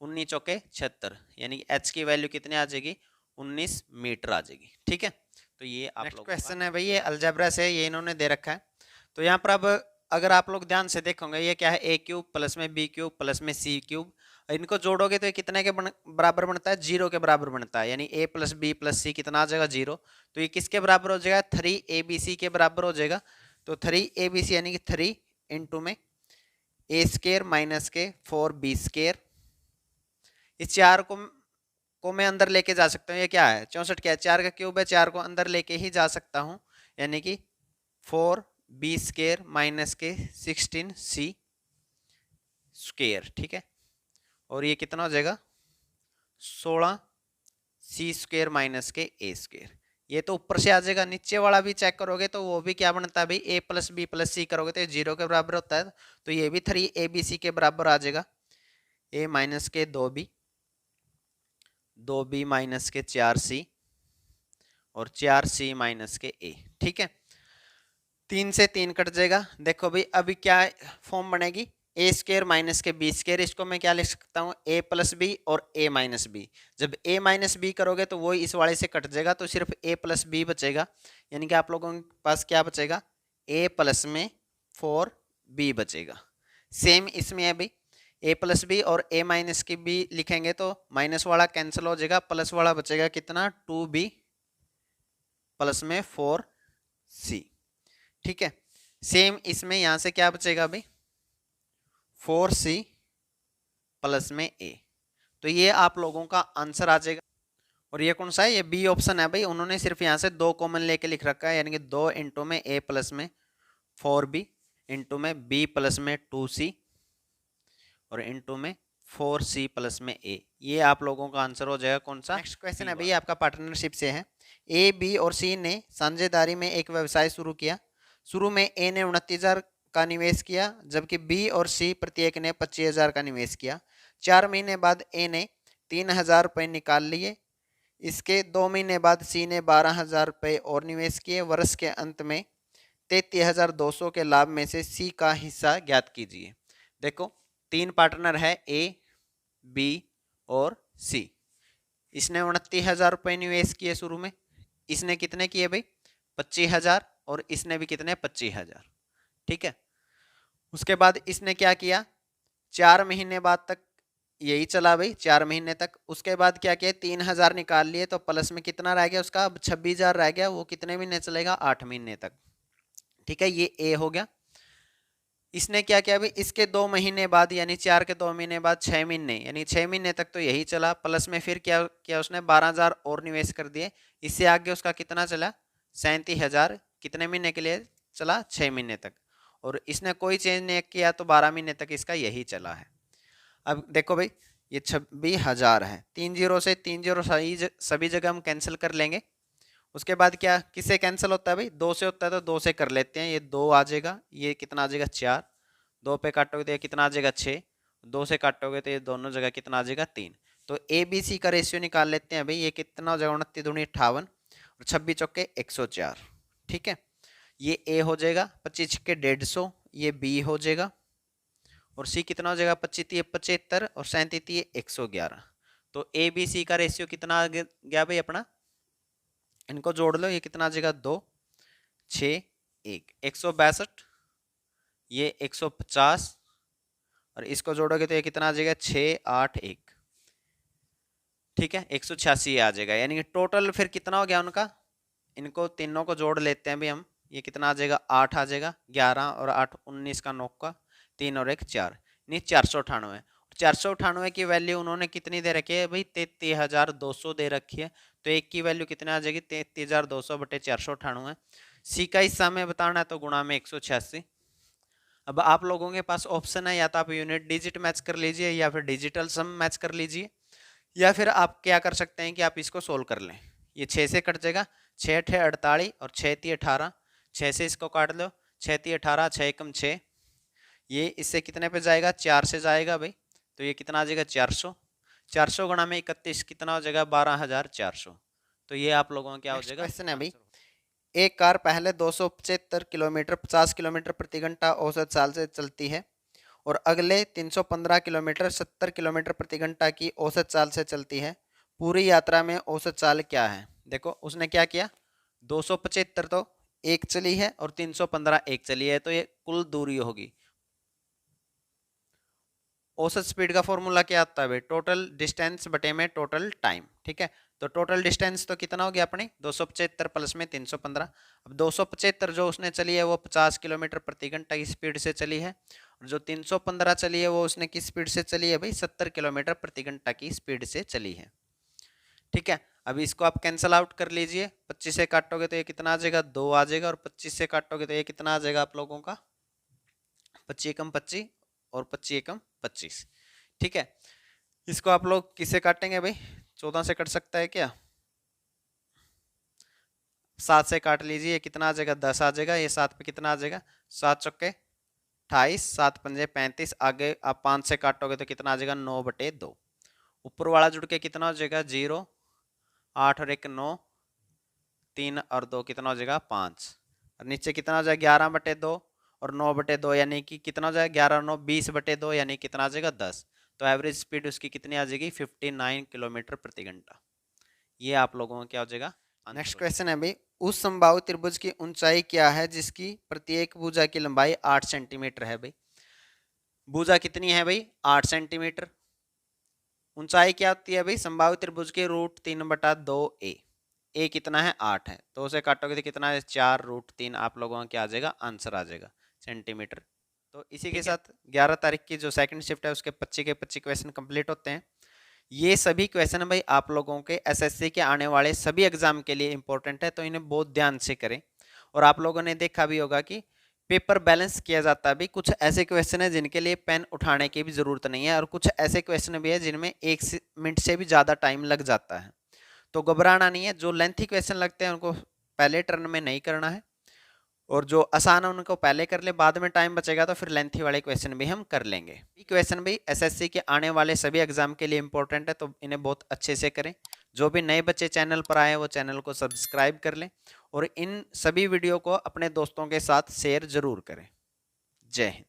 19 चौके 76, यानी h की वैल्यू कितनी आ जाएगी, 19 मीटर आ जाएगी, ठीक है। तो ये आप लोग क्वेश्चन है भाई, ये अलजेब्रा से ये इन्होंने दे रखा है। तो यहाँ पर अब अगर आप लोग ध्यान से देखोगे ये क्या है, a क्यूब प्लस में b क्यूब प्लस में c क्यूब, इनको जोड़ोगे तो ये कितने के बराबर बनता है, 0 के बराबर बनता है, यानी a प्लस बी प्लस सी कितना आ जाएगा 0, तो ये किसके बराबर हो जाएगा, 3abc के बराबर हो जाएगा। तो 3abc यानी कि 3 इंटू में a स्केयर माइनस के 4b स्केयर, इस 4 को मैं अंदर लेके जा सकता हूँ, ये क्या है 64 क्या है, 4 का क्यूब है, 4 को अंदर लेके ही जा सकता हूँ, यानी कि 4b स्केयर माइनस के 16c स्केयर, ठीक है। और ये कितना हो जाएगा 16c स्केयर माइनस के a स्केयर, ये तो ऊपर से आ जाएगा, नीचे वाला भी चेक करोगे तो वो भी क्या बनता है भाई, a प्लस बी प्लस सी करोगे तो 0 के बराबर होता है, तो ये भी 3abc के बराबर आ जाएगा, a माइनस के 2b माइनस के 4c और 4c माइनस के a, ठीक है। 3 से 3 कट जाएगा, देखो भाई अभी क्या फॉर्म बनेगी, a स्केयर माइनस के b स्केयर, इसको मैं क्या लिख सकता हूँ, a प्लस बी और a माइनस बी, जब a माइनस बी करोगे तो वही इस वाले से कट जाएगा, तो सिर्फ a प्लस बी बचेगा, यानी कि आप लोगों के पास क्या बचेगा, a प्लस में 4b बचेगा। सेम इसमें है भाई, a प्लस बी और a माइनस की b लिखेंगे तो माइनस वाला कैंसिल हो जाएगा, प्लस वाला बचेगा कितना 2b प्लस में 4c, ठीक है। सेम इसमें यहां से क्या बचेगा भाई 4c प्लस में a, तो ये आप लोगों का आंसर आ जाएगा। और ये कौन सा है, ये बी ऑप्शन है भाई, उन्होंने सिर्फ यहाँ से 2 कॉमन लेके लिख रखा है, यानी कि 2 इंटू में a प्लस में 4b इंटू में b प्लस में 2c और इंटू में 4c प्लस में a, ये आप लोगों का आंसर हो जाएगा कौन सा। नेक्स्ट क्वेश्चन है भाई आपका पार्टनरशिप से है, a b और c ने साझेदारी में एक व्यवसाय शुरू किया, शुरू में a ने 29,000 का निवेश किया, जबकि b और c प्रत्येक ने 25,000 का निवेश किया। 4 महीने बाद a ने 3,000 रुपये निकाल लिए, इसके 2 महीने बाद c ने 12,000 रुपये और निवेश किए, वर्ष के अंत में 33,200 के लाभ में से c का हिस्सा ज्ञात कीजिए। देखो 3 पार्टनर है a b और c, इसने 29,000 रुपये निवेश किए शुरू में, इसने कितने किए भाई 25,000 और इसने भी कितने 25,000, ठीक है। उसके बाद इसने क्या किया 4 महीने बाद तक यही चला भाई 4 महीने तक, उसके बाद क्या किया 3,000 निकाल लिए, तो प्लस में कितना रह गया उसका 26,000 रह गया, वो कितने महीने चलेगा 8 महीने तक, ठीक है। ये ए हो गया। इसने क्या किया अभी, इसके 2 महीने बाद यानी 4 के 2 महीने बाद 6 महीने यानी 6 महीने तक तो यही चला, प्लस में फिर क्या किया उसने 12,000 और निवेश कर दिए। इससे आगे उसका कितना चला 37,000, कितने महीने के लिए चला 6 महीने तक, और इसने कोई चेंज नहीं किया तो 12 महीने तक इसका यही चला है। अब देखो भाई ये 26,000 है, 3 जीरो से 3 जीरो सभी जगह हम कैंसिल कर लेंगे। उसके बाद क्या किससे कैंसिल होता है भाई, 2 से होता है तो 2 से कर लेते हैं, ये 2 आ जाएगा, ये कितना आ जाएगा 4, 2 पे काटोगे तो ये कितना आ जाएगा 6, 2 से काटोगे तो ये दोनों जगह कितना आ जाएगा 3। तो ए बी सी का रेशियो निकाल लेते हैं भाई, ये कितना हो जाएगा 29 दूनी 58 और 26 चौके 104। ठीक है, ये ए हो जाएगा, 25 छक्के 150, ये बी हो जाएगा, और सी कितना हो जाएगा 25 75 और 37 111। तो ए बी सी का रेशियो कितना आ गया भाई अपना, इनको जोड़ लो, ये कितना आ जाएगा 2 6 1 162, ये 150 और इसको जोड़ोगे तो ये कितना आ जाएगा 6 8 1। ठीक है, 186 आ जाएगा, यानी कि टोटल फिर कितना हो गया उनका, इनको तीनों को जोड़ लेते हैं भाई हम, ये कितना आ जाएगा 8 आ जाएगा, 11 और 8 19 का 9 का 3 और 1 4, नहीं 498। 498 की वैल्यू उन्होंने कितनी दे रखी है भाई 33,200 दे रखी है, तो एक की वैल्यू कितना आ जाएगी 33,200 बटे 498। सी का हिस्सा में बताना है तो गुणा में 186। अब आप लोगों के पास ऑप्शन है, या तो आप यूनिट डिजिट मैच कर लीजिए या फिर डिजिटल सम मैच कर लीजिए, या फिर आप क्या कर सकते हैं कि आप इसको सोल्व कर लें। ये 6 से कट जाएगा, 6 8 48 और 6 3 18, 6 से इसको काट लो, 6 3 18 6 एकम 6, ये इससे कितने पे जाएगा 4 से जाएगा भाई, तो ये कितना आ जाएगा 400, 400 गुणा में 31 कितना हो जाएगा 12,400। तो ये आप लोगों का क्या हो जाएगा क्वेश्चन है अभी, एक कार पहले 275 किलोमीटर 50 किलोमीटर प्रति घंटा औसत चाल से चलती है और अगले 315 किलोमीटर 70 किलोमीटर प्रति घंटा की औसत चाल से चलती है। पूरी यात्रा में औसत चाल क्या है। देखो उसने क्या किया, 275 तो एक चली है और 315 एक चली है, तो ये कुल दूरी होगी। औसत स्पीड का फॉर्मूला क्या आता है भाई, टोटल डिस्टेंस बटे में टोटल टाइम। ठीक है, तो टोटल डिस्टेंस तो कितना हो गया अपने 275 प्लस में 315। अब 275 जो उसने चली है वो 50 किलोमीटर प्रति घंटा की स्पीड से चली है, और जो 315 चली है वो उसने किस स्पीड से चली है भाई 70 किलोमीटर प्रति घंटा की स्पीड से चली है। ठीक है, अभी इसको आप कैंसल आउट कर लीजिए, 25 से काटोगे तो ये कितना आ जाएगा 2 आ जाएगा, और 25 से काटोगे तो ये कितना आ जाएगा आप लोगों का 25 एकम 25 और 25 एकम 25। ठीक है, इसको आप लोग किससे काटेंगे भाई, 14 से कट सकता है क्या, 7 से काट लीजिए, कितना आ जाएगा 10 आ जाएगा, ये 7 पे कितना आ जाएगा 7 चौके 28, 7 पंजे 35, आगे आप 5 से काटोगे तो कितना आ जाएगा 9 बटे 2। ऊपर वाला जुड़ के कितना हो जाएगा 0, 8 और 1 9, 3 और 2 कितना हो जाएगा 5, और नीचे कितना हो जाएगा 11 बटे 2 और 9 बटे 2, यानी कि कितना हो जाएगा 11 9 20 बटे 2, यानी कितना आ जाएगा 10। तो एवरेज स्पीड उसकी कितनी आ जाएगी 59 किलोमीटर प्रति घंटा। ये आप लोगों का क्या हो जाएगा। नेक्स्ट क्वेश्चन है भाई, उस समबाहु त्रिभुज की ऊंचाई क्या है जिसकी प्रत्येक भुजा की लंबाई 8 सेंटीमीटर है भाई। भुजा कितनी है भाई 8 सेंटीमीटर। ऊंचाई क्या होती है भाई समबाहु त्रिभुज के √3/2 ए कितना है 8 है, तो उसे काटोगे तो कितना है 4√3, आप लोगों का क्या आ जाएगा आंसर आ जाएगा सेंटीमीटर। तो इसी के साथ 11 तारीख की जो सेकंड शिफ्ट है उसके 25 के 25 क्वेश्चन कंप्लीट होते हैं। ये सभी क्वेश्चन भाई आप लोगों के एसएससी के आने वाले सभी एग्जाम के लिए इंपॉर्टेंट है, तो इन्हें बहुत ध्यान से करें। और आप लोगों ने देखा भी होगा कि पेपर बैलेंस किया जाता है भी, कुछ ऐसे क्वेश्चन है जिनके लिए पेन उठाने की भी जरूरत नहीं है, और कुछ ऐसे क्वेश्चन भी है जिनमें 1 मिनट से भी ज़्यादा टाइम लग जाता है। तो घबराना नहीं है, जो लेंथी क्वेश्चन लगते हैं उनको पहले टर्न में नहीं करना है, और जो आसान है उनको पहले कर ले, बाद में टाइम बचेगा तो फिर लेंथी वाले क्वेश्चन भी हम कर लेंगे। ये क्वेश्चन भी एसएससी के आने वाले सभी एग्जाम के लिए इंपॉर्टेंट है, तो इन्हें बहुत अच्छे से करें। जो भी नए बच्चे चैनल पर आए वो चैनल को सब्सक्राइब कर लें, और इन सभी वीडियो को अपने दोस्तों के साथ शेयर जरूर करें। जय हिंद।